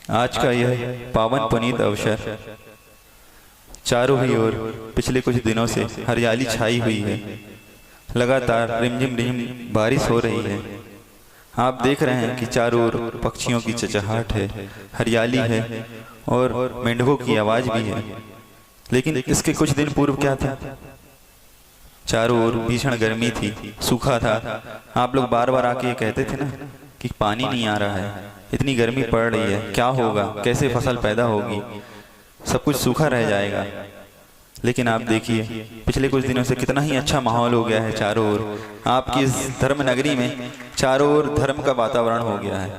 आज का यह पावन पुनीत अवसर, चारों ही ओर पिछले कुछ दिनों से हरियाली छाई हुई है। लगातार रिमझिम रिमझिम बारिश हो रही है। आप देख रहे हैं कि चारों ओर पक्षियों की चहचहाहट है, हरियाली है और मेंढकों की आवाज भी है। लेकिन इसके कुछ दिन पूर्व क्या था? चारों ओर भीषण गर्मी थी, सूखा था। आप लोग बार बार आके ये कहते थे ना कि पानी नहीं आ रहा है, इतनी गर्मी पड़ रही है, क्या होगा, कैसे फसल पैदा होगी, सब कुछ सूखा रह जाएगा। लेकिन आप देखिए पिछले कुछ दिनों से कितना ही अच्छा माहौल हो गया है चारों ओर। आपकी इस धर्म नगरी में चारों ओर धर्म का वातावरण हो गया है।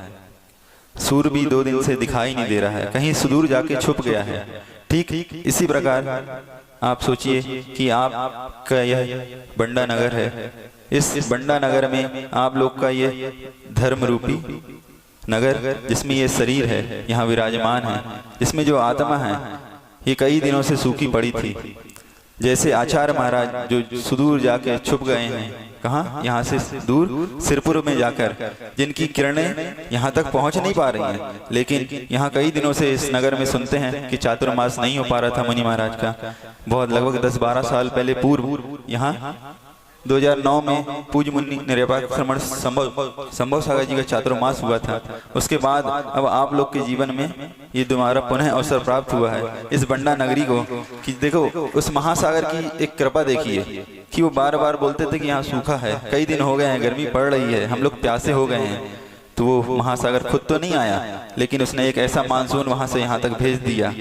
सूर्य भी 2 दिन से दिखाई नहीं दे रहा है, कहीं सुदूर जाके छुप गया है। ठीक इसी प्रकार आप सोचिए कि आपका यह बंडा नगर है। इस बंडा नगर में आप लोग का ये धर्म रूपी नगर, जिसमें ये शरीर है यहाँ विराजमान है, जिसमें जो आत्मा है ये कई दिनों से सूखी पड़ी थी। जैसे आचार्य महाराज जो सुदूर जाके छुप गए हैं, कहाँ, यहाँ से दूर सिरपुर में जाकर, जिनकी किरणें यहाँ तक पहुँच नहीं पा रही हैं। लेकिन यहाँ कई दिनों से इस नगर में सुनते हैं कि चातुर्मास नहीं हो पा रहा था मुनि महाराज का। बहुत लगभग 10-12 साल पहले पूर्व यहाँ 2009 में पूज्य मुनि निर्वाक संभव सागर जी का चातुर्मास हुआ था। उसके बाद अब आप लोग के जीवन में ये दोबारा पुनः अवसर प्राप्त हुआ है इस बंडा नगरी को, कि देखो उस महासागर की एक कृपा देखिए कि वो बार बार बोलते थे कि यहाँ सूखा है, कई दिन हो गए हैं, गर्मी पड़ रही है, हम लोग प्यासे हो गए हैं। तो वो महासागर खुद तो नहीं आया, लेकिन उसने एक ऐसा मानसून वहां से यहाँ तक भेज दिया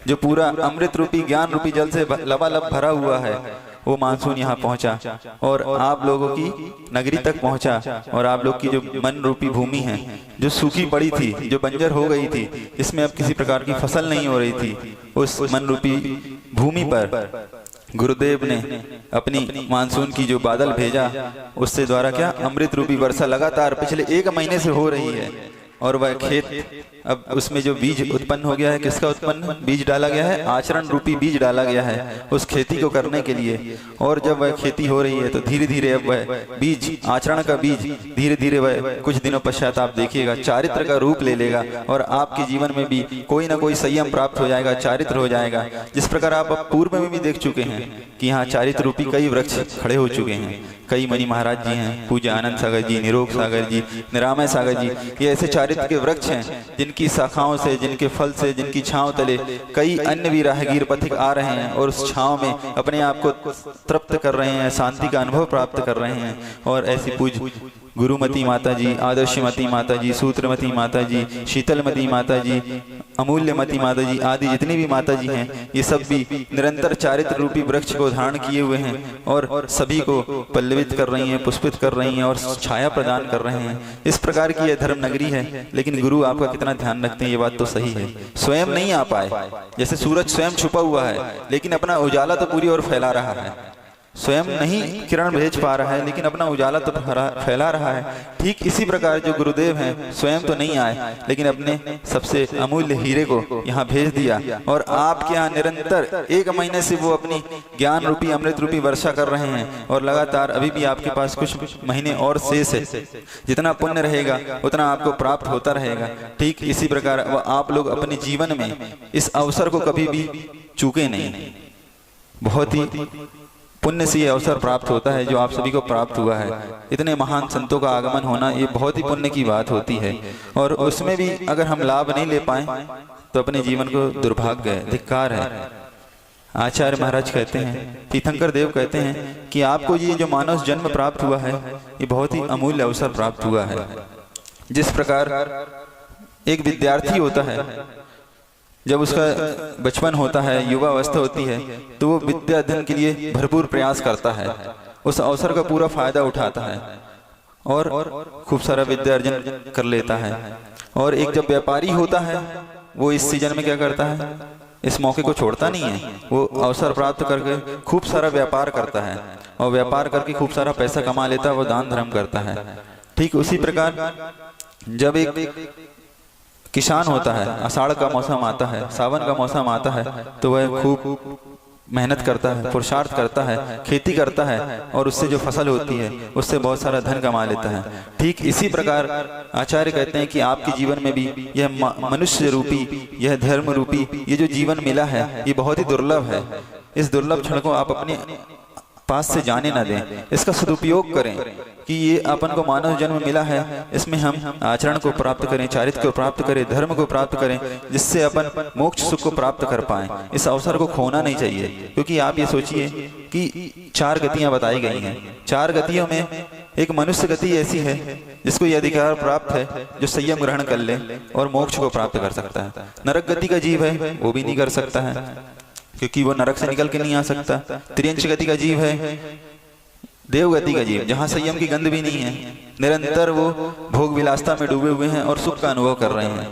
जो पूरा अमृत रूपी ज्ञान रूपी जल से लबालब भरा हुआ है। वो मानसून यहाँ पहुंचा और आप लोगों की नगरी तक पहुंचा। और आप लोग की जो मन रूपी भूमि है, जो सूखी पड़ी थी, जो बंजर हो गई थी, इसमें अब किसी प्रकार की फसल नहीं हो रही थी, उस मन रूपी भूमि पर गुरुदेव ने अपनी मानसून की जो बादल भेजा, उससे द्वारा क्या अमृत रूपी वर्षा लगातार पिछले 1 महीने से हो रही है। और वह खेत, अब उसमें जो बीज उत्पन्न हो गया है, किसका उत्पन्न बीज डाला गया है? आचरण रूपी बीज डाला गया है उस खेती को करने के लिए। और जब वह खेती हो रही है तो धीरे धीरे अब वह बीज, आचरण का बीज, धीरे धीरे वह कुछ दिनों पश्चात आप देखिएगा चारित्र का रूप ले लेगा और आपके जीवन में भी कोई ना कोई संयम प्राप्त हो जाएगा, चारित्र हो जाएगा। जिस प्रकार आप पूर्व में भी देख चुके हैं कि यहाँ चारित्र रूपी कई वृक्ष खड़े हो चुके हैं। कई मुनि महाराज जी हैं, पूज्य आनंद सागर जी, निरोग सागर जी, निरामय सागर जी, ये ऐसे चारित्र के वृक्ष हैं जिनकी शाखाओं से, जिनके फल से, जिनकी छांव तले कई अन्य भी राहगीर पथिक आ रहे हैं और उस छांव में अपने आप को तृप्त कर रहे हैं, शांति का अनुभव प्राप्त कर रहे हैं। और ऐसी पूज्य गुरुमती माता जी, आदर्शमती माता जी, सूत्रमती माता जी, शीतलमती माता जी, अमूल्यमती माता जी आदि जितनी भी माता जी हैं, ये सब भी निरंतर चारित्र रूपी वृक्ष को धारण किए हुए हैं और सभी को पल्लवित कर रही हैं, पुष्पित कर रही हैं और छाया प्रदान कर रहे हैं। इस प्रकार की यह धर्म नगरी है। लेकिन गुरु आपका कितना ध्यान रखते हैं, ये बात तो सही है। स्वयं नहीं आ पाए, जैसे सूरज स्वयं छुपा हुआ है लेकिन अपना उजाला तो पूरी ओर फैला रहा है। स्वयं नहीं किरण भेज पा रहा है लेकिन अपना उजाला तो फैला रहा है। ठीक इसी प्रकार जो गुरुदेव हैं स्वयं तो नहीं आए लेकिन अपने सबसे अमूल्य हीरे को यहाँ भेज दिया और आपके यहाँ निरंतर 1 महीने से वो अपनी ज्ञान रूपी अमृत रूपी वर्षा कर रहे हैं। और लगातार अभी भी आपके पास कुछ महीने और शेष है। जितना पुण्य रहेगा उतना आपको प्राप्त होता रहेगा। ठीक इसी प्रकार आप लोग अपने जीवन में इस अवसर को कभी भी चूके नहीं। बहुत ही पुण्य से ये अवसर प्राप्त होता है जो आप सभी को प्राप्त हुआ है। इतने महान संतों का आगमन होना ये बहुत ही पुण्य की बात होती है। और उसमें भी अगर हम लाभ नहीं ले पाए तो अपने जीवन को दुर्भाग्य है, धिक्कार है। आचार्य महाराज कहते हैं, तीर्थंकर देव कहते हैं कि आपको ये जो मानव जन्म प्राप्त हुआ है ये बहुत ही अमूल्य अवसर प्राप्त हुआ है। जिस प्रकार एक विद्यार्थी होता है, जब उसका बचपन होता है, युवा अवस्था होती है, तो वो विद्या अध्ययन के लिए भरपूर प्रयास करता है, उस अवसर का पूरा फायदा उठाता है और खूब सारा विद्या अर्जन कर लेता है। और एक जब व्यापारी होता है वो इस सीजन में क्या करता है, इस मौके को छोड़ता नहीं है। वो अवसर प्राप्त करके खूब सारा व्यापार करता है और व्यापार करके खूब सारा पैसा कमा लेता है, वो दान धर्म करता है। ठीक उसी प्रकार जब एक किसान होता है, आषाढ़ का मौसम आता है, सावन का मौसम आता है, तो वह खूब मेहनत करता है, पुरुषार्थ करता है, खेती करता है और उससे जो फसल होती है उससे बहुत सारा धन कमा लेता है। ठीक इसी प्रकार आचार्य कहते हैं कि आपके जीवन में भी यह मनुष्य रूपी, यह धर्म रूपी ये जो जीवन मिला है ये बहुत ही दुर्लभ है। इस दुर्लभ क्षण को आप अपने पास से जाने न दें, इसका सदुपयोग करें कि ये अपन को मानव जन्म मिला है, इसमें हम आचरण को प्राप्त करें, चारित्र को प्राप्त करें, धर्म को प्राप्त करें, जिससे अपन मोक्ष सुख को प्राप्त कर पाएं। इस अवसर को खोना नहीं चाहिए, क्योंकि आप ये सोचिए कि 4 गतियां बताई गई हैं। 4 गतियों में एक मनुष्य गति ऐसी है जिसको ये अधिकार प्राप्त है जो संयम ग्रहण कर ले और मोक्ष को प्राप्त कर सकता है। नरक गति का जीव है वो भी नहीं कर सकता है, क्योंकि वो नरक से निकल के नहीं आ सकता। त्रियंश गति का जीव है, देवगति का जीव, जहाँ संयम की गंध भी नहीं है, निरंतर वो भोग विलासता में डूबे हुए हैं और सुख का अनुभव कर रहे हैं।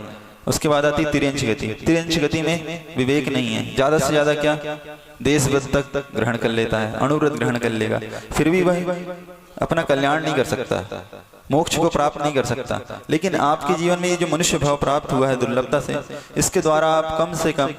उसके बाद आती त्रियंश गति। त्रियंश गति में विवेक नहीं है, ज्यादा से ज्यादा क्या देशव्रत तक ग्रहण कर लेता है, अणुव्रत ग्रहण कर लेगा, फिर भी वह अपना कल्याण नहीं कर सकता, मोक्ष को प्राप्त नहीं कर सकता। लेकिन आपके जीवन में ये जो मनुष्य भाव प्राप्त हुआ है दुर्लभता से, इसके द्वारा आप कम से कम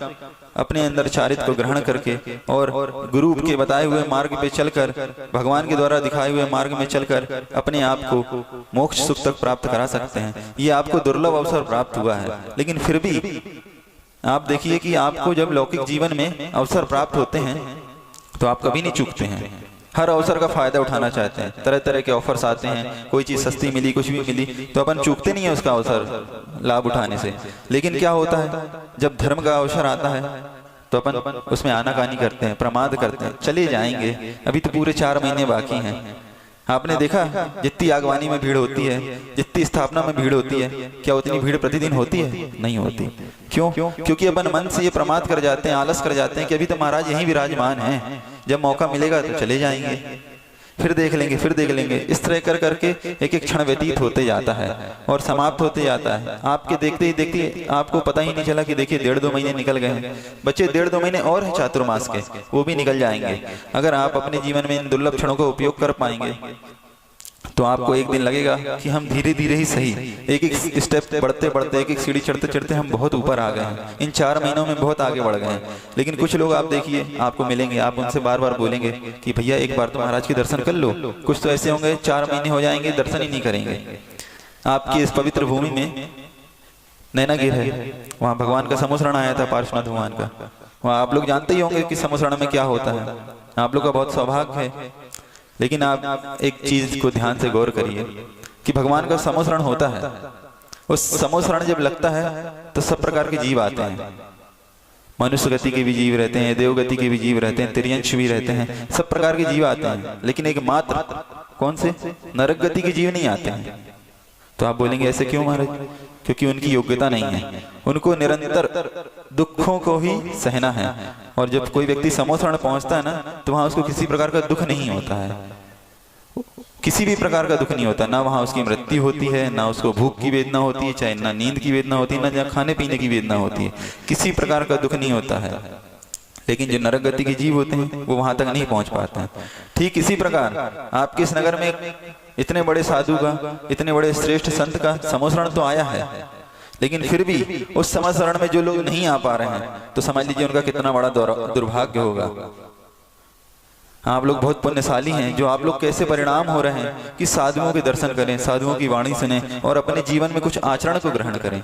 अपने अंदर चारित्र को ग्रहण करके और गुरु के बताए हुए मार्ग पे चलकर, भगवान के द्वारा दिखाए हुए मार्ग में चलकर अपने आप को मोक्ष सुख तक प्राप्त करा सकते हैं। ये आपको दुर्लभ अवसर प्राप्त हुआ है, लेकिन फिर भी आप देखिए कि आपको जब लौकिक जीवन में अवसर प्राप्त होते हैं तो आप कभी नहीं चूकते हैं, हर अवसर का फायदा उठाना चाहते हैं। तरह तरह के ऑफर्स आते हैं, कोई चीज सस्ती मिली, कुछ भी मिली तो अपन चूकते नहीं है उसका अवसर लाभ उठाने से। लेकिन क्या होता है जब धर्म का अवसर आता है तो अपन उसमें आनाकानी करते हैं, प्रमाद करते हैं, चले जाएंगे, अभी तो पूरे 4 महीने बाकी हैं। आपने देखा जितनी आगवानी में भीड़ होती है, जितनी स्थापना में भीड़ होती है, क्या उतनी भीड़ प्रतिदिन होती है? नहीं होती। क्यों? क्योंकि अपन मन से ये प्रमाद कर जाते हैं, आलस कर जाते हैं कि अभी तो महाराज यहीं विराजमान हैं, जब मौका मिलेगा तो चले जाएंगे, फिर देख लेंगे, फिर देख लेंगे। इस तरह कर करके एक एक क्षण व्यतीत होते जाता है और समाप्त होते जाता है। आपके देखते ही देखते आपको पता ही नहीं चला कि देखिए 1.5-2 महीने निकल गए हैं। बच्चे 1.5-2 महीने और हैं चातुर्मास के, वो भी निकल जाएंगे। अगर आप अपने जीवन में इन दुर्लभ क्षणों का उपयोग कर पाएंगे तो आपको एक दिन लगेगा कि हम धीरे धीरे ही सही, एक एक स्टेप बढ़ते बढ़ते, एक एक सीढ़ी चढ़ते चढ़ते हम बहुत ऊपर आ गए हैं। इन 4 महीनों में बहुत आगे बढ़ गए हैं। लेकिन कुछ लोग आप देखिए, आपको मिलेंगे, आप उनसे बार बार बोलेंगे कि भैया एक बार तो महाराज के दर्शन कर लो। कुछ तो ऐसे होंगे 4 महीने हो जाएंगे, दर्शन ही नहीं करेंगे। आपकी इस पवित्र भूमि में नैनागिर है, वहाँ भगवान का समोसरण आया था, पार्श्वनाथ भगवान का। वहाँ आप लोग जानते ही होंगे कि समोसरण में क्या होता है। आप लोग का बहुत सौभाग्य है। लेकिन आप एक चीज को ध्यान से गौर करिए कि भगवान का समोसरण होता है, उस समोसरण जब लगता है तो सब प्रकार के जीव आते हैं। मनुष्य गति के भी जीव रहते हैं, देव गति के भी जीव रहते हैं, त्रियंश भी रहते हैं, सब प्रकार के जीव आते हैं। लेकिन एक मात्र कौन से नरक गति के जीव नहीं आते हैं। तो आप बोलेंगे ऐसे क्यों महाराज? क्योंकि उनकी योग्यता नहीं है, उनको निरंतर दुखों को ही सहना है। और जब कोई व्यक्ति समोसरण पहुंचता है ना, तो वहां उसको किसी प्रकार का दुख नहीं होता है, किसी भी प्रकार का दुख नहीं होता। ना वहां उसकी मृत्यु होती है, ना उसको भूख की वेदना होती है, चाहे ना नींद की वेदना होती है, ना खाने पीने की वेदना होती है, किसी प्रकार का दुख नहीं होता है। लेकिन जो नरक गति के जीव होते हैं वो वहां तक नहीं पहुंच पाते हैं। ठीक इसी प्रकार आपके इस नगर में इतने बड़े साधु का, इतने बड़े श्रेष्ठ संत का समोसरण तो आया है, लेकिन फिर भी उस समोसरण में जो लोग नहीं आ पा रहे हैं, तो समझ लीजिए उनका कितना बड़ा दुर्भाग्य होगा। आप लोग बहुत पुण्यशाली हैं, जो आप लोग कैसे परिणाम हो रहे हैं कि साधुओं के दर्शन करें, साधुओं की वाणी सुने और अपने जीवन में कुछ आचरण को ग्रहण करें।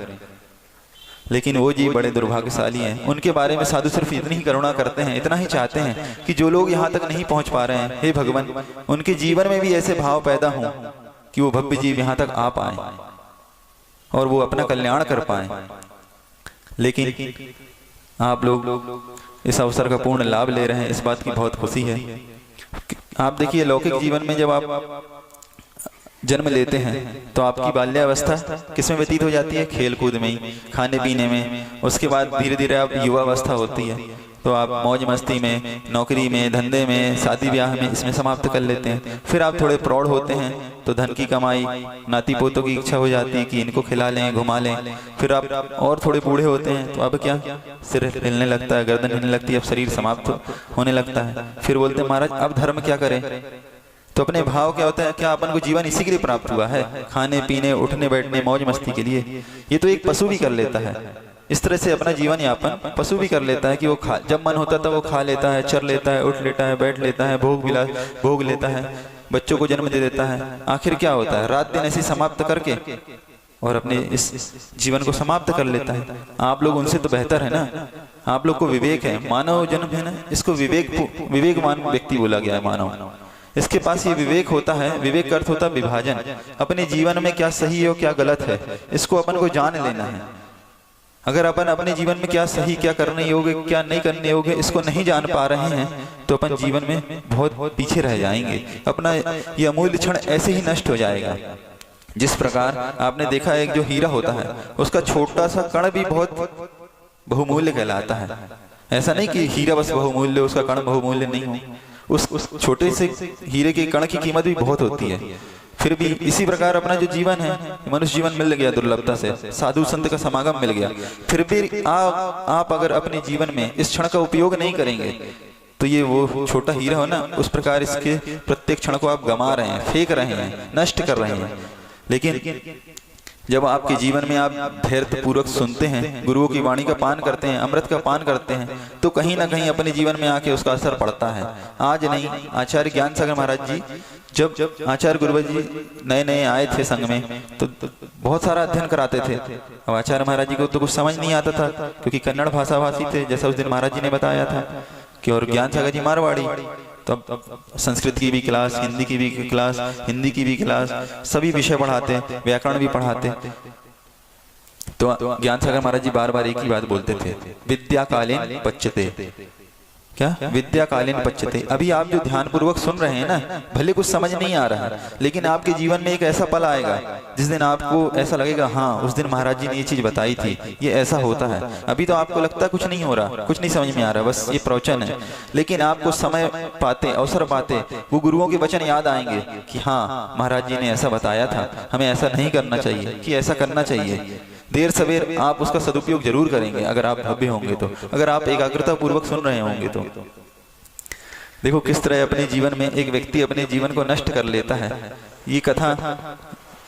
लेकिन वो जी बड़े दुर्भाग्यशाली हैं। उनके बारे में साधु सिर्फ इतनी ही करुणा करते हैं, इतना ही चाहते हैं कि जो लोग यहाँ तक नहीं पहुंच पा रहे हैं, हे भगवान, उनके जीवन में भी ऐसे भाव पैदा हों कि वो भव्य जीव यहाँ तक आ पाए और वो अपना कल्याण कर पाए। लेकिन आप लोग इस अवसर का पूर्ण लाभ ले रहे हैं, इस बात की बहुत खुशी है। आप देखिए लौकिक जीवन में जब आप जन्म लेते हैं तो आपकी बाल्यावस्था किसमें व्यतीत हो जाती है? खेल कूद में ही, खाने पीने में। उसके बाद धीरे धीरे आप युवावस्था होती है तो आप मौज मस्ती में, नौकरी में, धंधे में, शादी ब्याह में, इसमें समाप्त कर लेते हैं। फिर आप थोड़े प्रौढ़ होते हैं तो धन की कमाई, नाती पोतों की इच्छा हो जाती है कि इनको खिला लें, घुमा लें। फिर आप और थोड़े बूढ़े होते हैं तो अब क्या, सिर हिलने लगता है, गर्दन हिलने लगती है, अब शरीर समाप्त होने लगता है। फिर बोलते हैं महाराज अब धर्म क्या करें? तो अपने भाव क्या होता है, क्या अपन को जीवन इसी के लिए प्राप्त हुआ है? खाने पीने, उठने बैठने, मौज मस्ती के लिए? ये तो एक पशु भी कर लेता है। इस तरह से अपना जीवन यापन पशु भी कर लेता है कि वो जब मन होता है वो खा लेता है, चर लेता है, उठ लेता है, बैठ लेता है, भोग लेता है, बच्चों को जन्म दे देता है। आखिर क्या होता है, रात दिन ऐसे समाप्त करके और अपने इस जीवन को समाप्त कर लेता है। आप लोग उनसे तो बेहतर है ना, आप लोग को विवेक है, मानव जन्म है ना, इसको विवेकवान व्यक्ति बोला गया है मानव। इसके पास ये विवेक होता है। विवेक का अर्थ होता है विभाजन। अपने जीवन में क्या सही है और क्या गलत है, इसको अपन को जान लेना है। अगर अपन अपने जीवन में क्या सही, क्या करने योग्य, क्या नहीं करने योग्य, इसको नहीं जान पा रहे हैं तो अपन जीवन में बहुत पीछे रह जाएंगे। अपना ये अमूल्य क्षण ऐसे ही नष्ट हो जाएगा। जिस प्रकार आपने देखा है, एक जो हीरा होता है उसका छोटा सा कण भी बहुत बहुमूल्य कहलाता है। ऐसा नहीं कि हीरा बस बहुमूल्य, उसका कण बहुमूल्य नहीं हो, उस छोटे से हीरे के कण की कीमत भी बहुत होती है। फिर भी इसी प्रकार अपना जो जीवन है, मनुष्य जीवन मिल गया दुर्लभता से, साधु संत का समागम मिल गया, फिर भी आप अगर अपने जीवन में इस क्षण का उपयोग नहीं करेंगे तो ये वो छोटा हीरा हो ना, उस प्रकार इसके प्रत्येक क्षण को आप गंवा रहे हैं, फेंक रहे हैं, नष्ट कर रहे हैं। लेकिन जब आपके जीवन में आप धैर्य पूर्वक सुनते हैं, गुरुओं की वाणी का पान करते हैं, अमृत का पान करते हैं, तो कहीं ना कहीं अपने जीवन में आके उसका असर पड़ता है। आज नहीं, आचार्य ज्ञान सागर महाराज जी जब आचार्य गुरुवर जी नए नए आए थे संघ में तो बहुत सारा अध्ययन कराते थे। अब आचार्य महाराज जी को तो कुछ समझ नहीं आता था क्योंकि कन्नड़ भाषाभाषी थे, जैसा उस दिन महाराज जी ने बताया था कि, और ज्ञान सागर जी मारवाड़ी। तो अब संस्कृत की भी क्लास, हिंदी की भी क्लास, हिंदी की भी क्लास, सभी विषय पढ़ाते, व्याकरण भी पढ़ाते। तो ज्ञान सागर महाराज जी बार बार एक ही बात बोलते थे, विद्याकालीन पच्यते। क्या? विद्याकालीन पच्यते। अभी आप जो ध्यान पूर्वक सुन रहे हैं ना, भले कुछ समझ नहीं आ रहा है, लेकिन आपके जीवन में एक ऐसा पल आएगा जिस दिन आपको ऐसा लगेगा, हाँ उस दिन महाराज जी ने ये चीज बताई थी, ये ऐसा होता है। अभी तो आपको लगता है कुछ नहीं हो रहा, कुछ नहीं समझ में आ रहा, बस ये प्रवचन है। लेकिन आपको समय पाते, अवसर पाते, वो गुरुओं के वचन याद आएंगे कि हाँ महाराज जी ने ऐसा बताया था, हमें ऐसा नहीं करना चाहिए, कि ऐसा करना चाहिए। देर सवेर आप उसका सदुपयोग जरूर करेंगे अगर आप भव्य होंगे तो, अगर आप एकाग्रता पूर्वक सुन रहे होंगे तो। देखो किस तरह अपने जीवन में एक व्यक्ति अपने जीवन को नष्ट कर लेता है। ये कथा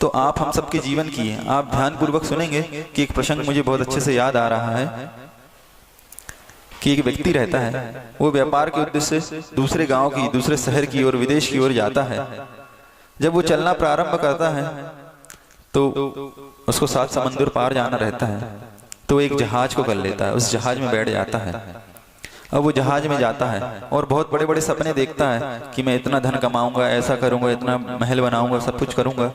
तो आप हम सबके जीवन की है। आप ध्यान पूर्वक सुनेंगे कि एक प्रसंग मुझे बहुत अच्छे से याद आ रहा है कि एक व्यक्ति रहता है, वो व्यापार के उद्देश्य से दूसरे गांव की, दूसरे शहर की और विदेश की ओर जाता है। जब वो चलना प्रारंभ करता है तो उसको 7 समंदर पार जाना रहता है, तो एक जहाज को कर लेता है, उस जहाज में बैठ जाता है। अब वो जहाज में जाता है और बहुत बड़े बड़े सपने देखता है कि मैं इतना धन कमाऊंगा, ऐसा करूंगा, इतना महल बनाऊंगा, सब कुछ करूंगा।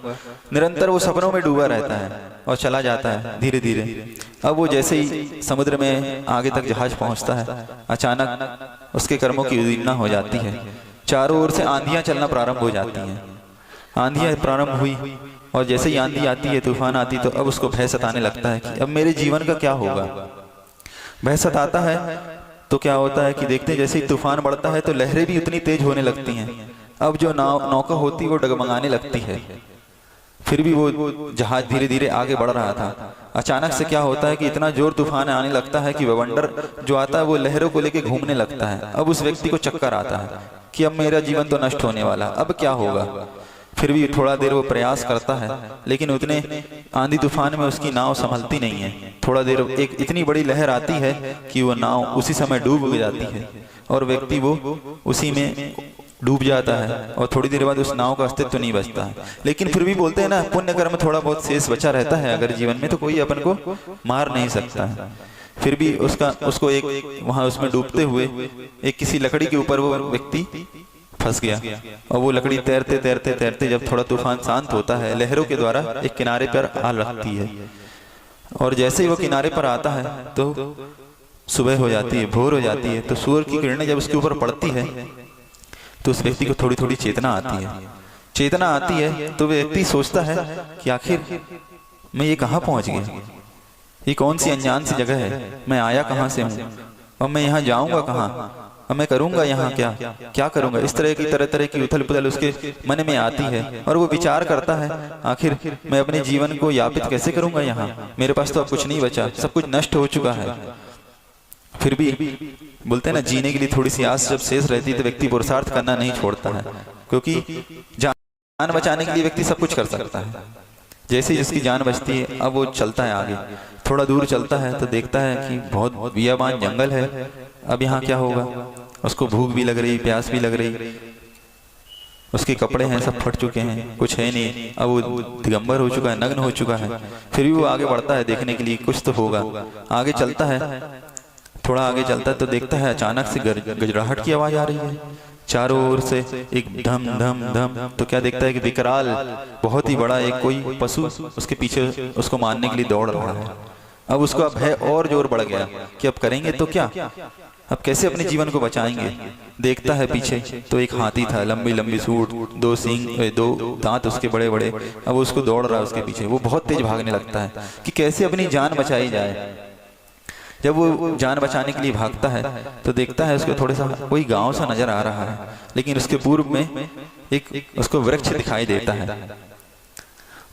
निरंतर वो सपनों में डूबा रहता है और चला जाता है धीरे धीरे। अब वो जैसे ही समुद्र में आगे तक जहाज पहुंचता है, अचानक उसके कर्मों की उदीमना हो जाती है। चारों ओर से आंधियां चलना प्रारंभ हो जाती हैं। आंधियां प्रारंभ हुई और जैसे ही आंधी आती है, तूफान आती, तो अब उसको भय सताने लगता है कि अब मेरे जीवन का क्या होगा। भय सताता है तो क्या होता है कि देखते हैं जैसे ही तूफान बढ़ता है तो लहरें भी उतनी तेज होने लगती हैं। अब जो नौका होती है वो डगमगाने लगती है। फिर भी वो जहाज धीरे धीरे आगे बढ़ रहा था। अचानक से क्या होता है कि इतना जोर तूफान आने लगता है कि बवंडर जो आता है वो लहरों को लेके घूमने लगता है। अब उस व्यक्ति को चक्कर आता है कि अब मेरा जीवन तो नष्ट होने वाला, अब क्या होगा। फिर भी थोड़ा देर वो प्रयास करता है, लेकिन उतने आंधी तूफान में उसकी नाव संभलती नहीं है। थोड़ा देर एक इतनी बड़ी लहर आती है कि वो नाव उसी समय डूब जाती है और व्यक्ति वो उसी में डूब जाता है और थोड़ी देर बाद उस नाव का अस्तित्व नहीं बचता है। लेकिन फिर भी बोलते हैं ना, पुण्य कर्म थोड़ा बहुत शेष बचा रहता है अगर जीवन में, तो कोई अपन को मार नहीं सकता है। फिर भी उसको एक वहां उसमें डूबते हुए एक किसी लकड़ी के ऊपर वो व्यक्ति फंस गया और वो लकड़ी तैरते तैरते तैरते जब थोड़ा तूफान शांत होता है, लहरों के द्वारा एक किनारे पर आ लगती है। और जैसे ही वो किनारे पर आता है तो सुबह हो जाती है, भोर हो जाती है। तो सूर्य की किरणें जब उसके ऊपर पड़ती है तो उस व्यक्ति को थोड़ी थोड़ी चेतना आती है। चेतना आती है तो व्यक्ति सोचता है कि आखिर मैं ये कहाँ पहुंच गया, ये कौन सी अनजान सी जगह है, मैं आया कहाँ से हूँ और मैं यहाँ जाऊंगा कहाँ, और मैं करूंगा यहाँ क्या करूंगा। इस तरह की उथल पुथल उसके मन में आती है और वो विचार करता है आखिर मैं अपने जीवन को यापित कैसे करूंगा यहाँ, मेरे पास तो अब कुछ नहीं बचा, सब कुछ नष्ट हो चुका है। फिर भी बोलते हैं ना, जीने के लिए थोड़ी सी आस जब शेष रहती है तो व्यक्ति पुरुषार्थ करना नहीं छोड़ता है, क्योंकि जान बचाने के लिए व्यक्ति सब कुछ कर सकता है। जैसे जिसकी जान बचती है अब वो चलता है आगे। थोड़ा दूर चलता है तो देखता है कि बहुत बियाबान जंगल है। अब यहाँ क्या होगा? उसको भूख भी लग रही, प्यास भी लग रही, उसके कपड़े हैं सब फट चुके हैं, कुछ है नहीं। अब वो दिगंबर हो चुका है, नग्न हो चुका है। फिर भी वो आगे बढ़ता है देखने के लिए कुछ तो होगा। आगे चलता है, थोड़ा आगे चलता है तो देखता है अचानक से गजराहट की आवाज आ रही है चारों ओर से, एक धम धम धम। तो क्या देखता है कि विकराल बहुत ही बड़ा एक कोई पशु उसके पीछे उसको मारने के लिए दौड़ रहा है। अब उसका भय और जोर बढ़ गया कि अब करेंगे तो क्या, अब कैसे अपने जीवन को बचाएंगे। देखता है पीछे तो एक हाथी था, लंबी लंबी सूंड, दो सींग, दो दांत उसके बड़े बड़े। अब उसको दौड़ रहा है उसके पीछे। वो बहुत तेज भागने लगता है कि कैसे अपनी जान बचाई जाए। जब वो जान बचाने के लिए भागता है तो देखता है उसको थोड़ा सा कोई गांव सा नजर आ रहा है, लेकिन उसके पूर्व में एक उसको वृक्ष दिखाई देता है।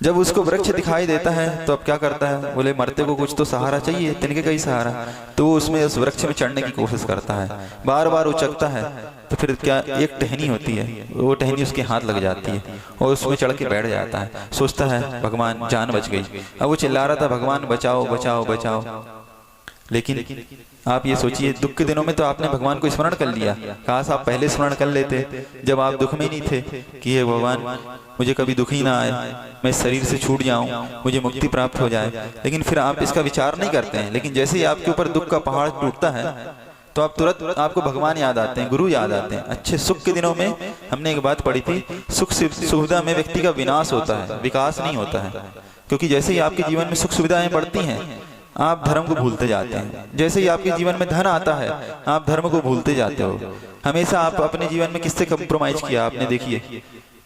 जब उसको वृक्ष दिखाई देता है तो अब क्या करता है, बोले मरते को कुछ तो सहारा चाहिए, तिनके का ही सहारा। तो वो उसमें उस वृक्ष में चढ़ने की कोशिश करता है, बार बार उचकता है। तो फिर क्या, एक टहनी होती है, वो टहनी उसके हाथ लग जाती है और उसमें चढ़ के बैठ जाता है। सोचता है भगवान जान बच गई। अब वो चिल्ला रहा था भगवान बचाओ बचाओ बचाओ। लेकिन आप ये सोचिए, दुख के दिनों में तो आपने भगवान को स्मरण कर लिया, काश आप पहले स्मरण कर लेते जब आप दुख में नहीं थे कि हे भगवान मुझे कभी दुख ही ना आए, मैं इस शरीर से छूट जाऊं, मुझे मुक्ति प्राप्त हो जाए। लेकिन फिर आप इसका विचार नहीं करते हैं। लेकिन जैसे ही आपके ऊपर दुख का पहाड़ टूटता है तो आप तुरंत आपको भगवान याद आते हैं, गुरु याद आते हैं। अच्छे सुख के दिनों में हमने एक बात पढ़ी थी, सुख सुविधा में व्यक्ति का विनाश होता है, विकास नहीं होता है। क्योंकि जैसे ही आपके जीवन में सुख सुविधाएं बढ़ती हैं आप धर्म को भूलते जाते हैं। जैसे ही आपके जीवन में धन आता है आप धर्म को भूलते जाते हो। हमेशा आप अपने जीवन में किससे कंप्रोमाइज किया आपने? देखिए,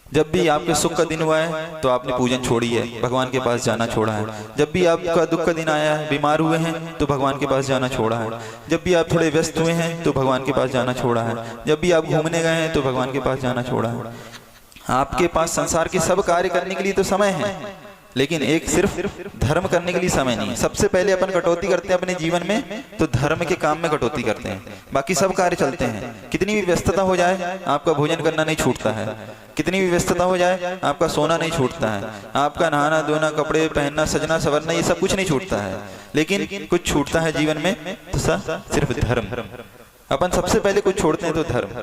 जब भी आपके सुख का दिन हुआ है तो आपने पूजन छोड़ी है, भगवान के पास जाना छोड़ा है। जब भी आपका दुख का दिन आया है, बीमार हुए हैं तो भगवान के पास जाना छोड़ा है। जब भी आप थोड़े व्यस्त हुए हैं तो भगवान के पास जाना छोड़ा है। जब भी आप घूमने गए हैं तो भगवान के पास जाना छोड़ा है। आपके पास संसार के सब कार्य करने के लिए तो समय है, लेकिन एक सिर्फ धर्म करने के लिए समय नहीं है। सबसे पहले अपन कटौती करते हैं अपने जीवन में तो धर्म के काम में कटौती करते हैं, बाकी सब कार्य चलते हैं। कितनी भी व्यस्तता हो जाए आपका भोजन करना नहीं छूटता है, कितनी भी व्यस्तता हो जाए आपका सोना नहीं छूटता है, आपका नहाना धोना, कपड़े पहनना, सजना सवरना, ये सब कुछ नहीं छूटता है। लेकिन कुछ छूटता है जीवन में तो सिर्फ धर्म। अपन सबसे पहले कुछ छोड़ते हैं तो धर्म,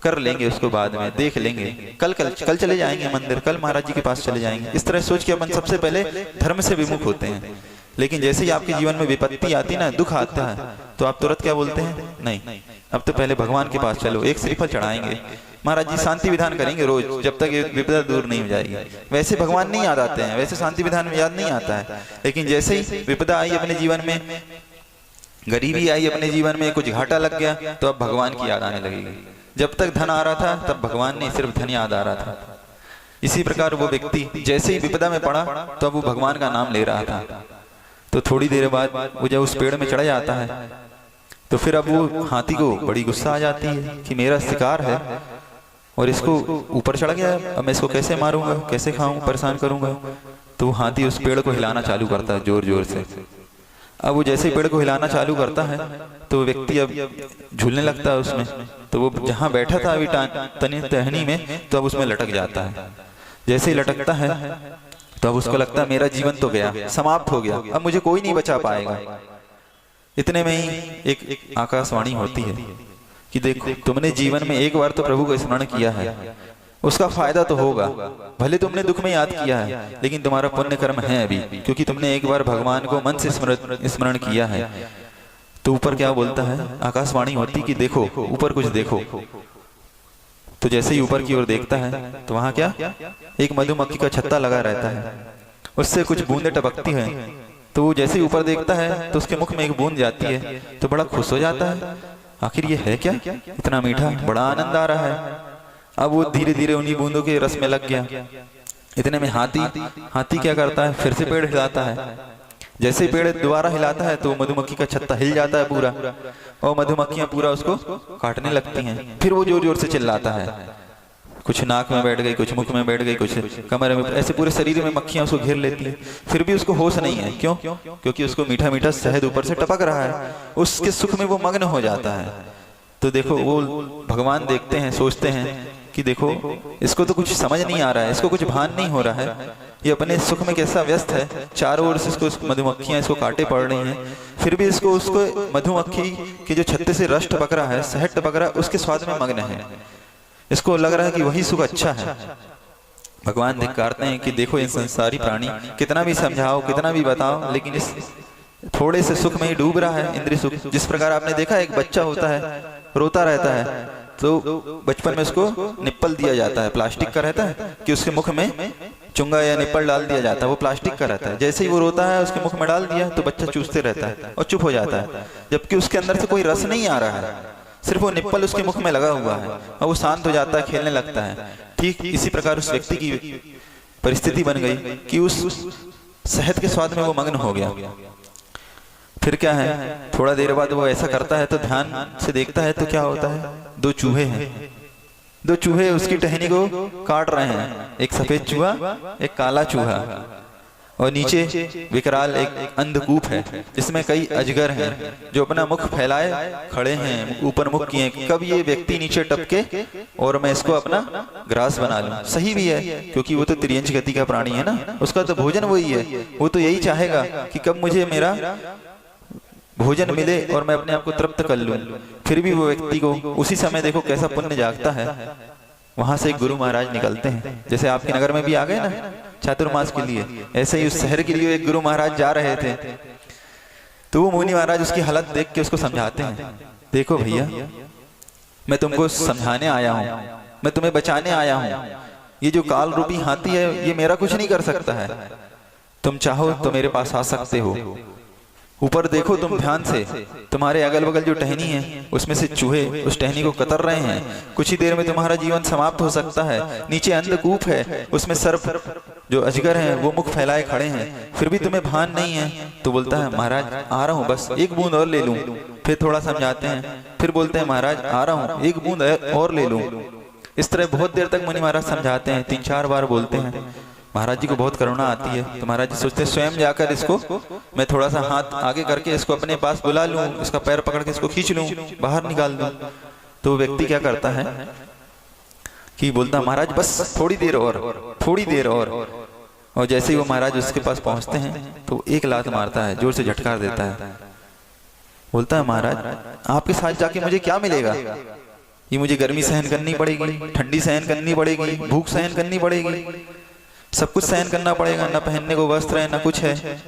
कर लेंगे उसको बाद में, देख लेंगे, कल चले जाएंगे मंदिर, कल महाराज जी के पास चले जाएंगे। इस तरह सोच के अपन सबसे पहले धर्म से विमुख होते हैं। लेकिन जैसे ही आपके जीवन में विपत्ति आती ना, दुख आता है, तो आप तुरंत क्या बोलते हैं? नहीं, अब तो पहले भगवान के पास चलो, एक श्रीफल चढ़ाएंगे, महाराज जी शांति विधान करेंगे रोज जब तक ये विपदा दूर नहीं हो जाएगी। वैसे भगवान नहीं याद आते हैं, वैसे शांति विधान में याद नहीं आता है। लेकिन जैसे ही विपदा आई अपने जीवन में, गरीबी आई अपने जीवन में, कुछ घाटा लग गया, तो अब भगवान की याद आने लगेगी। जब तक धन आ रहा था तब भगवान नहीं, सिर्फ धन याद आ रहा था। इसी प्रकार वो व्यक्ति जैसे ही विपदा में पड़ा तो अब वो भगवान का नाम ले रहा था। तो थोड़ी देर बाद वो जब उस पेड़ में चढ़ा जाता है तो फिर अब वो हाथी को बड़ी गुस्सा आ जाती है कि मेरा शिकार है और इसको ऊपर चढ़ गया, अब मैं इसको कैसे मारूंगा, कैसे खाऊं, परेशान करूंगा। तो वो हाथी उस पेड़ को हिलाना चालू करता है जोर जोर से। अब वो जैसे ही पेड़ को हिलाना चालू करता है तो व्यक्ति अब झूलने लगता है उसमें। तो वो जहां बैठा था अभी टहनी में, तो अब उसमें लटक जाता है। जैसे ही लटकता है तो अब उसको लगता है मेरा जीवन तो गया, समाप्त हो गया, अब मुझे कोई नहीं बचा पाएगा। इतने में ही एक आकाशवाणी होती है कि देखो तुमने जीवन में एक बार तो प्रभु को स्मरण किया है, उसका फायदा तो होगा। भले तुमने दुख में याद किया है लेकिन तुम्हारा पुण्य कर्म है अभी, क्योंकि तुमने एक बार भगवान को मन से स्मरण किया है। तो ऊपर क्या बोलता है, आकाशवाणी होती कि देखो ऊपर कुछ देखो। तो जैसे ही ऊपर की ओर देखता है तो वहां क्या, एक मधुमक्खी का छत्ता लगा रहता है, उससे कुछ बूंदे टपकती हैं। तो वो जैसे ही ऊपर देखता है तो उसके मुख में एक बूंद जाती है तो बड़ा खुश हो जाता है, आखिर ये है क्या, इतना मीठा, बड़ा आनंद आ रहा है। अब वो धीरे धीरे उन्हीं बूंदों के रस में लग गया। इतने में हाथी क्या करता है, फिर से पेड़ हिलाता है। जैसे पेड़ दोबारा हिलाता है तो मधुमक्खी का छत्ता हिल जाता है पूरा, और मधुमक्खियां पूरा उसको काटने लगती हैं। फिर वो जोर जोर से चिल्लाता है, कुछ नाक में बैठ गई, कुछ मुख में बैठ गई, कुछ कमर में, ऐसे पूरे शरीर में मक्खियां उसको घेर लेती हैं। फिर भी उसको होश नहीं है, क्यों? क्योंकि उसको मीठा मीठा शहद ऊपर से टपक रहा है, उसके सुख में वो मग्न हो जाता है। तो देखो वो भगवान देखते हैं, सोचते हैं कि देखो इसको तो कुछ समझ नहीं आ रहा है, इसको कुछ भान नहीं हो रहा है, ये अपने सुख में कैसा व्यस्त है, चारों ओर से इसको मधुमक्खियां इसको काटे पड़ रही हैं, फिर भी उसको मधुमक्खी के जो छत्ते से रस टपक रहा है, शहद टपक रहा है, उसके स्वाद में मग्न है। इसको लग रहा है कि वही सुख अच्छा है। भगवान धिक्कारते हैं कि देखो ये संसारी प्राणी, कितना भी समझाओ कितना भी बताओ, लेकिन इस थोड़े से सुख में ही डूब रहा है, इंद्रिय सुख। जिस प्रकार आपने देखा एक बच्चा होता है, रोता रहता है, तो बचपन में उसको निप्पल दिया जाता है, प्लास्टिक का रहता है कि उसके मुख में चुंगा या निप्पल डाल दिया जाता है, वो प्लास्टिक का रहता है। जैसे ही वो रोता है उसके मुख में डाल दिया तो बच्चा चूसते रहता है और चुप हो जाता है, जबकि उसके अंदर से कोई रस नहीं आ रहा है, सिर्फ वो निप्पल उसके मुख में लगा हुआ है और वो शांत हो जाता है, खेलने लगता है। ठीक इसी प्रकार उस व्यक्ति की परिस्थिति बन गई कि उस शहद के स्वाद में वो मग्न हो गया। फिर क्या है, थोड़ा देर बाद वो ऐसा करता है तो ध्यान से देखता है तो क्या होता है, दो चूहे हैं, दो चूहे उसकी टहनी को काट रहे हैं, एक सफेद चूहा एक काला चूहा, और नीचे विकराल एक अंधकूप है जिसमें कई अजगर हैं जो अपना मुख फैलाए खड़े हैं, ऊपर मुख किए, कब ये व्यक्ति नीचे टपके और मैं इसको अपना ग्रास बना लूं। सही भी है, क्योंकि वो तो त्रियंच गति का प्राणी है ना, उसका तो भोजन वही है, वो तो यही चाहेगा कि कब मुझे मेरा भोजन मिले और मैं अपने आप को तृप्त कर लूं। फिर भी वो व्यक्ति को उसी समय देखो कैसा पुण्य जागता है, वहां से एक गुरु महाराज निकलते हैं, जैसे आपके नगर में भी आ गए ना चातुर्मास के लिए, ऐसे ही उस शहर के लिए एक गुरु महाराज जा रहे थे। तो वो मुनि महाराज उसकी हालत देख के उसको समझाते हैं, देखो भैया मैं तुमको समझाने आया हूँ, मैं तुम्हें बचाने आया हूँ, ये जो काल रूपी हाथी है ये मेरा कुछ नहीं कर सकता है, तुम चाहो तो मेरे पास आ सकते हो। ऊपर देखो तुम ध्यान से, तुम्हारे अगल बगल जो टहनी है उसमें से चूहे उस टहनी को कतर रहे हैं, कुछ ही देर में तुम्हारा जीवन समाप्त हो सकता है। नीचे अंधकूप है, उसमें सर्प जो अजगर हैं वो मुख फैलाए खड़े हैं, फिर भी तुम्हें भान नहीं है। तो बोलता है महाराज आ रहा हूँ, बस एक बूंद और ले लूं। फिर थोड़ा समझाते हैं, फिर बोलते हैं महाराज आ रहा हूँ, एक बूंद और ले लूं। इस तरह बहुत देर तक मुनि महाराज समझाते हैं, 3-4 बार बोलते हैं। महाराज जी को बहुत करुणा आती है, तो महाराज जी सोचते हैं स्वयं जाकर इसको मैं थोड़ा सा हाथ आगे करके इसको अपने पास बुला लूं, इसका पैर पकड़ के इसको खींच लूं, बाहर निकाल दूं। तो व्यक्ति क्या करता है कि बोलता महाराज बस थोड़ी देर और, थोड़ी देर और जैसे ही वो महाराज उसके पास पहुंचते हैं तो एक लात मारता है, जोर से झटकार देता है। बोलता है महाराज आपके साथ जाके मुझे क्या मिलेगा, ये मुझे गर्मी सहन करनी पड़ेगी, ठंडी सहन करनी पड़ेगी, भूख सहन करनी पड़ेगी, सब कुछ सहन करना पड़ेगा, न पहनने को वस्त्र है न कुछ है,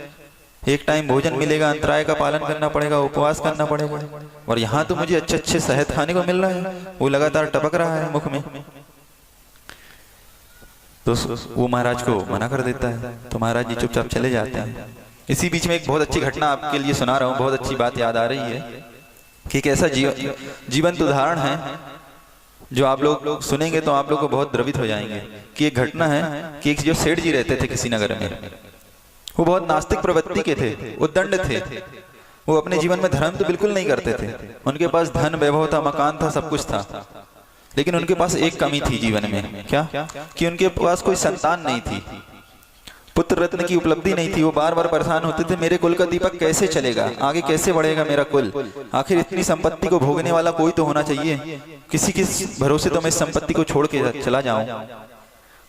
एक टाइम भोजन मिलेगा, अंतराय का पालन करना पड़ेगा, उपवास करना पड़ेगा, और यहाँ तो मुझे अच्छे अच्छे शहद खाने को मिल रहा है, वो लगातार टपक रहा है मुख में। तो वो महाराज को मना कर देता है, तो महाराज जी चुपचाप चले जाते हैं। इसी बीच में एक बहुत अच्छी घटना आपके लिए सुना रहा हूँ, बहुत अच्छी बात याद आ रही है कि कैसा जीवंत उदाहरण है जो आप लोग सुनेंगे तो आप लोग को बहुत द्रवित हो जाएंगे। कि एक घटना है कि एक जो सेठ जी रहते थे किसी नगर में, वो बहुत नास्तिक प्रवृत्ति के थे, उद्दंड थे, वो अपने जीवन में धर्म तो बिल्कुल नहीं करते थे, उनके पास धन वैभव था, मकान था, सब कुछ था, लेकिन उनके पास एक कमी थी जीवन में, क्या कि उनके पास कोई संतान नहीं थी, पुत्र रत्न की उपलब्धि नहीं थी। वो बार बार परेशान होते थे, मेरे कुल का दीपक कैसे चलेगा, आगे कैसे बढ़ेगा मेरा कुल, आखिर इतनी संपत्ति को भोगने वाला कोई तो होना चाहिए, किसी के भरोसे तो मैं इस संपत्ति को छोड़ के चला जाऊं।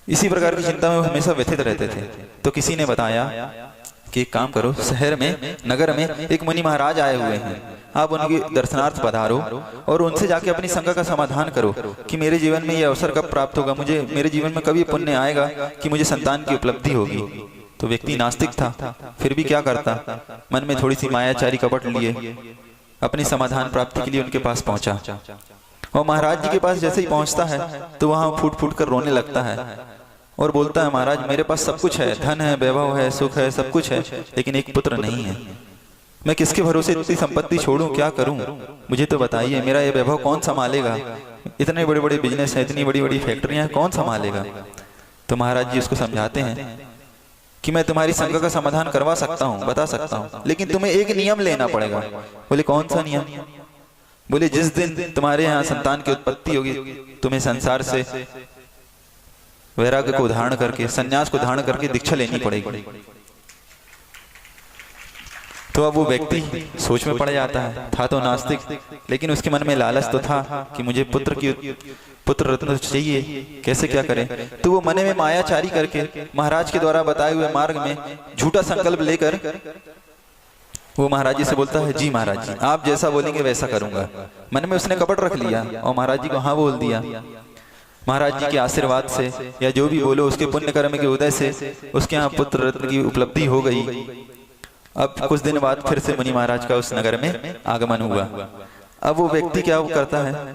इसी प्रकार की चिंता में वो हमेशा व्यथित रहते थे। तो किसी ने बताया कि एक काम करो, शहर में नगर में एक मुनि महाराज आए हुए हैं, आप उनके दर्शनार्थ पधारो और उनसे जाके अपनी शंका का समाधान करो कि मेरे जीवन में ये अवसर कब प्राप्त होगा, मुझे मेरे जीवन में कभी पुण्य आएगा कि मुझे संतान की उपलब्धि होगी। तो व्यक्ति नास्तिक था, फिर भी क्या करता, मन में थोड़ी सी मायाचारी कपट लिए अपनी समाधान प्राप्ति के लिए उनके पास पहुंचा। और महाराज जी के पास जैसे ही पहुंचता है तो वहां फूट फूट कर रोने लगता है और बोलता है महाराज मेरे पास सब कुछ है, धन है, वैभव है, सुख है, सब कुछ है, लेकिन एक पुत्र नहीं है, मैं किसके भरोसे इतनी संपत्ति छोड़ूं, क्या करूं, मुझे तो बताइए, मेरा ये वैभव कौन संभालेगा, इतने बड़े बड़े बिजनेस है, इतनी बड़ी बड़ी फैक्ट्रियां, कौन संभालेगा। तो महाराज जी उसको समझाते हैं कि मैं तुम्हारी शंका का समाधान करवा सकता हूँ, बता सकता हूँ, लेकिन तुम्हें एक नियम लेना पड़ेगा। बोले कौन सा नियम। बोले जिस दिन तुम्हारे यहाँ संतान की उत्पत्ति होगी तुम्हें संसार से वैराग्य को धारण करके, संन्यास को धारण करके दीक्षा लेनी पड़ेगी। तो अब वो व्यक्ति सोच में पड़ जाता है, था तो नास्तिक, लेकिन उसके मन में लालच तो था कि मुझे पुत्र की पुत्र रत्न चाहिए, कैसे क्या करें। तो वो मन में मायाचारी करके महाराज के द्वारा बताए हुए मार्ग में झूठा संकल्प लेकर वो महाराज जी से बोलता है, जी महाराज जी आप जैसा बोलेंगे वैसा करूंगा। मन में उसने कपट रख लिया और महाराज जी को हाँ बोल दिया। महाराज जी के आशीर्वाद से या जो भी बोलो उसके पुण्य कर्म के उदय से उसके यहाँ पुत्र रत्न की उपलब्धि हो गई। अब कुछ दिन बाद फिर से मुनि महाराज का उस नगर में आगमन हुआ। अब वो व्यक्ति क्या वो करता है,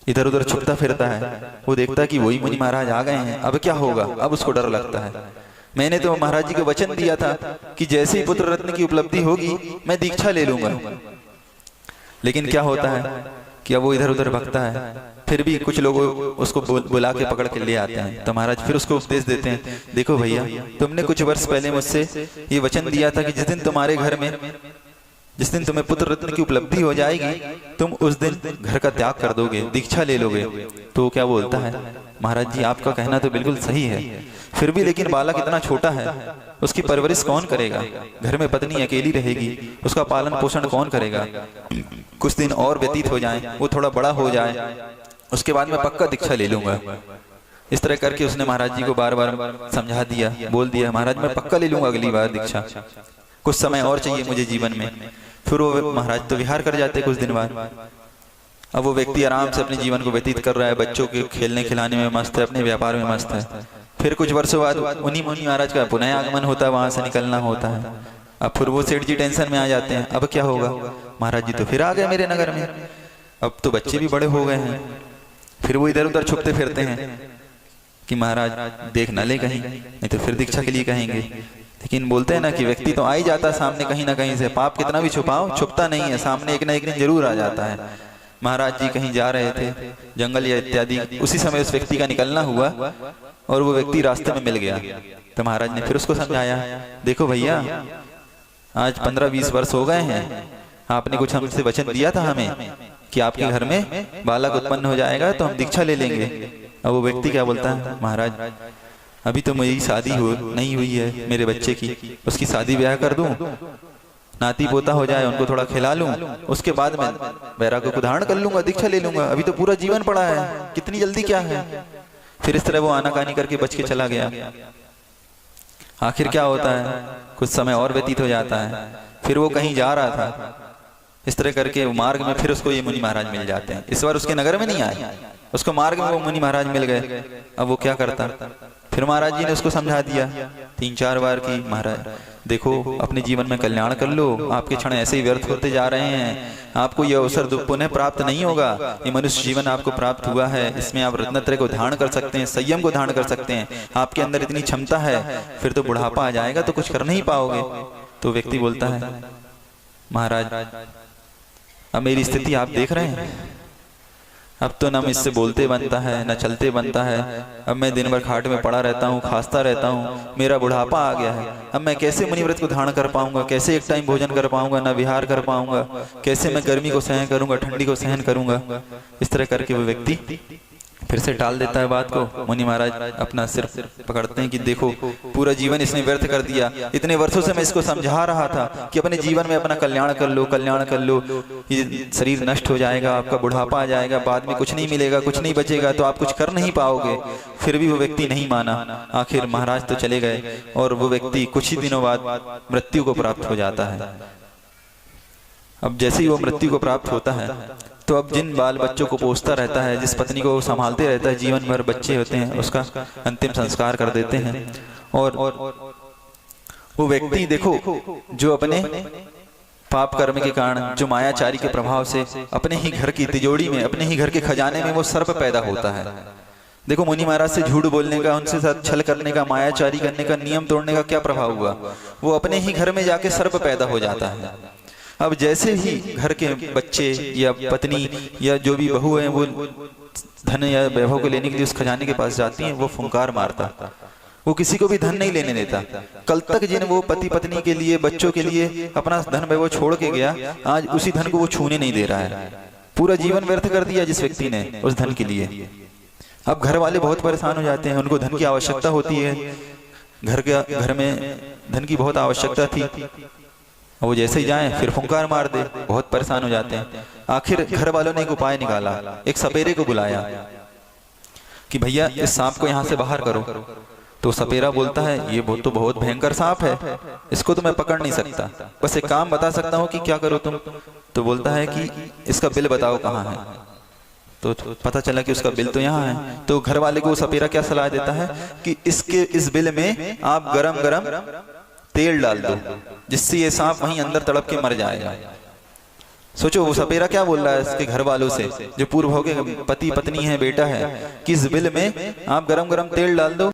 इधर उधर छुपता फिरता है। वो देखता है कि वही मुनि महाराज आ गए हैं, अब क्या होगा। अब उसको डर लगता है, मैंने तो महाराज जी को वचन दिया था कि जैसे ही पुत्र रत्न की उपलब्धि होगी मैं दीक्षा ले लूंगा। लेकिन क्या होता है कि अब वो इधर उधर भगता है। फिर भी कुछ लोग उसको बुला के पकड़ के ले आते हैं। तो महाराज फिर उसको उपदेश देते हैं, देखो भैया तुमने कुछ वर्ष पहले मुझसे ये वचन दिया था कि जिस दिन तुम्हारे घर में, जिस दिन तुम्हें पुत्र रत्न की उपलब्धि हो जाएगी तुम उस दिन घर का त्याग कर दोगे, दीक्षा ले लोगे। तो क्या बोलता है, महाराज जी आपका कहना तो बिल्कुल सही है, फिर भी लेकिन बालक इतना छोटा है, उसकी परवरिश कौन करेगा, घर में पत्नी अकेली रहेगी, उसका पालन पोषण कौन करेगा। कुछ दिन और व्यतीत हो जाएं, वो थोड़ा बड़ा हो जाए, उसके बाद मैं पक्का दीक्षा ले लूंगा। इस तरह करके उसने महाराज जी को बार बार समझा दिया, बोल दिया महाराज मैं पक्का ले लूंगा अगली बार दीक्षा, कुछ समय और चाहिए मुझे जीवन में। फिर वो महाराज तो विहार कर जाते कुछ दिन बाद। अब वो व्यक्ति आराम से अपने जीवन को व्यतीत कर रहा है, बच्चों के खेलने खिलाने में मस्त है, अपने व्यापार में मस्त है। फिर कुछ वर्षों बाद उन्हीं मुनि महाराज का पुनः आगमन होता है, वहां से निकलना होता है। अब फिर वो सेठ जी टेंशन में आ जाते हैं, अब क्या होगा, महाराज जी तो फिर आ गए मेरे नगर में, अब तो बच्चे भी बड़े हो गए हैं। फिर वो इधर उधर छुपते फिरते हैं कि महाराज देख न ले कहीं, नहीं तो फिर दीक्षा के लिए कहेंगे। लेकिन बोलते हैं ना कि व्यक्ति तो आ ही जाता सामने कहीं ना कहीं से, पाप कितना भी छुपाओ छुपता नहीं है, सामने एक ना एक दिन जरूर आ जाता है। महाराज जी कहीं जा रहे थे जंगल या इत्यादि, उसी समय उस व्यक्ति का निकलना हुआ और वो व्यक्ति रास्ते में मिल गया। तो महाराज ने फिर उसको समझाया, देखो भैया आज 15-20 वर्ष हो गए हैं, आपने कुछ हमसे वचन दिया था हमें कि आपके घर में बालक उत्पन्न हो जाएगा तो हम दीक्षा ले लेंगे। अब वो व्यक्ति क्या बोलता है, महाराज अभी तो मेरी शादी नहीं हुई है मेरे बच्चे की, उसकी शादी ब्याह कर दूं, नाती पोता हो जाए उनको थोड़ा खिला लूं, उसके बाद मैं वैराग्य को धारण कर लूंगा, दीक्षा ले लूंगा, अभी तो पूरा जीवन पड़ा है, कितनी जल्दी क्या है। फिर इस तरह वो आनाकानी करके बच के चला गया। आखिर क्या होता है, कुछ समय और व्यतीत हो जाता है, फिर वो कहीं जा रहा था, इस तरह करके मार्ग में फिर उसको ये मुनि महाराज मिल जाते हैं। इस बार उसके नगर में नहीं आए, उसको मार्ग में वो मुनि महाराज मिल गए। अब वो क्या करता, फिर महाराज जी ने उसको समझा दिया 3-4 बार की, महाराज देखो अपने जीवन में कल्याण कर लो, आपके क्षण ऐसे ही व्यर्थ होते जा रहे हैं, आपको ये अवसर पुनः प्राप्त नहीं होगा, ये मनुष्य जीवन आपको प्राप्त हुआ है, इसमें आप रत्नत्रय को धारण कर सकते हैं, संयम को धारण कर सकते हैं, आपके अंदर इतनी क्षमता है, फिर तो बुढ़ापा आ जाएगा तो कुछ कर नहीं पाओगे। तो व्यक्ति बोलता है, महाराज अब मेरी स्थिति आप देख रहे हैं, अब तो न मुझसे बोलते बनता है न चलते बनता है, अब मैं दिन भर खाट में पड़ा रहता हूँ, खांसता रहता हूँ, मेरा बुढ़ापा आ गया है, अब मैं कैसे मुनिव्रत को धारण कर पाऊंगा, कैसे एक टाइम भोजन कर पाऊंगा, न विहार कर पाऊंगा, कैसे मैं गर्मी को सहन करूंगा, ठंडी को सहन करूंगा। इस तरह करके वो व्यक्ति फिर से टाल देता है बात को। मुनि महाराज अपना सिर पकड़ते हैं कि देखो पूरा जीवन इसने व्यर्थ कर दिया, इतने वर्षों से मैं इसको समझा रहा था कि अपने जीवन में अपना कल्याण कर लो, कल्याण कर लो, ये शरीर नष्ट हो जाएगा, आपका बुढ़ापा आ जाएगा, बाद में कुछ नहीं मिलेगा, कुछ नहीं बचेगा, तो आप कुछ कर नहीं पाओगे। फिर भी वो व्यक्ति नहीं माना, आखिर महाराज तो चले गए और वो व्यक्ति कुछ ही दिनों बाद मृत्यु को प्राप्त हो जाता है। अब जैसे ही वो मृत्यु को प्राप्त होता है तो अब जिन बाल बच्चों को पोसता रहता है, जिस पत्नी को संभालते रहता है, जीवन भर बच्चे होते हैं, उसका अंतिम संस्कार कर देते हैं। और वो व्यक्ति देखो जो अपने पाप कर्म के कारण, जो मायाचारी के प्रभाव से अपने ही घर की तिजोरी में, अपने ही घर के खजाने में वो सर्प पैदा होता है। देखो मुनि महाराज से झूठ बोलने का, उनसे साथ छल करने का, मायाचारी करने का, नियम तोड़ने का क्या प्रभाव हुआ, वो अपने ही घर में जाके सर्प पैदा हो जाता है। अब जैसे ही घर के बच्चे या पत्नी या जो भी बहू है वो धन या वैभव को लेने के लिए उस खजाने के पास जाती हैं, वो फुंकार मारता, वो किसी को भी धन नहीं लेने देता। कल तक जिन वो पति पत्नी के लिए, बच्चों के लिए अपना धन वैभव छोड़ के गया, आज उसी धन को वो छूने नहीं दे रहा है। पूरा जीवन व्यर्थ कर दिया जिस व्यक्ति ने उस धन के लिए। अब घर वाले बहुत परेशान हो जाते हैं, उनको धन की आवश्यकता होती है, घर में धन की बहुत आवश्यकता थी, वो जैसे ही जाएं फिर फुंकार मार दे, बहुत परेशान हो जाते हैं। आखिर घर वालों ने एक उपाय निकाला, एक सपेरे को बुलाया कि भैया इस सांप को यहाँ से बाहर करो। तो सपेरा बोलता है ये तो बहुत भयंकर सांप है, इसको तो मैं पकड़ नहीं सकता, बस एक काम बता सकता हूँ कि क्या करो तुम। तो बोलता है कि इसका बिल बताओ कहाँ है। तो पता चला कि उसका बिल तो यहाँ है। तो घर वाले को सपेरा क्या सलाह देता है कि इस बिल में आप गरम गरम तेल डाल दो, जिससे ये सांप वहीं अंदर तड़प के मर जाएगा। सोचो वो सपेरा क्या बोल रहा है इसके घर वालों से, जो पूर्व हो गए पति पत्नी है बेटा है, कि इस बिल में आप गरम गरम तेल डाल दो,